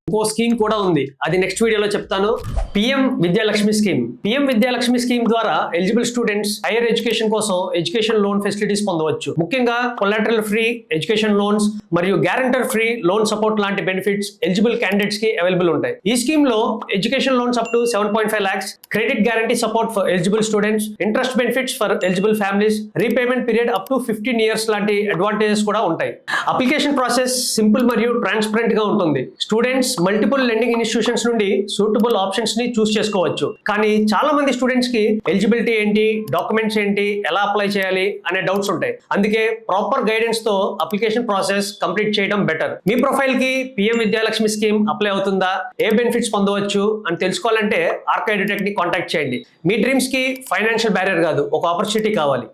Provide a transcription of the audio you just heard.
ఇంకో స్కీమ్ కూడా ఉంది, అది నెక్స్ట్ వీడియోలో చెప్తాను. PM Vidyalakshmi scheme. PM Vidyalakshmi scheme ద్వారా ఎలిజిబుల్ స్టూడెంట్స్ హైయర్ ఎడ్యుకేషన్ కోసం ఎడ్యుకేషన్ లోన్ ఫెసిలిటీస్ పొందవచ్చు. ముఖ్యంగా కొలాటరల్ ఫ్రీ ఎడ్యుకేషన్ లోన్స్ మరియు గ్యారంటర్ ఫ్రీ లోన్ సపోర్ట్ లాంటి బెనిఫిట్స్ ఎలిజిబుల్ క్యాండిడేట్స్ కి అవైలబుల్ ఉంటాయి. ఈ స్కీమ్ లో education loans up to 7.5 lakhs, credit guarantee support for eligible students, interest benefits for eligible families, repayment period up to 15 years లాంటి advantages కూడా ఉంటాయి. Application process simple మరియు transparent గా ఉంటుంది. స్టూడెంట్స్ మల్టిపుల్ లెండింగ్ ఇన్స్టిట్యూషన్స్ నుండి suitable options ని చూస్ చేసుకోవచ్చు. కానీ చాలా మంది స్టూడెంట్స్ కి ఎలిజిబిలిటీ ఏంటి, డాక్యుమెంట్స్ ఏంటి, ఎలా అప్లై చేయాలి అనే డౌట్స్ ఉంటాయి. అందుకే ప్రాపర్ గైడెన్స్ తో అప్లికేషన్ ప్రాసెస్ కంప్లీట్ చేయడం బెటర్. మీ ప్రొఫైల్ కి పిఎం విద్యాలక్ష్మి స్కీమ్ అప్లై అవుతుందా, ఏ బెనిఫిట్స్ పొందవచ్చు అని తెలుసుకోవాలంటే ఆర్కా ఎడ్యుటెక్ ని కాంటాక్ట్ చేయండి. మీ డ్రీమ్స్ కి ఫైనాన్షియల్ బ్యారియర్ కాదు, ఒక ఆపర్చునిటీ కావాలి.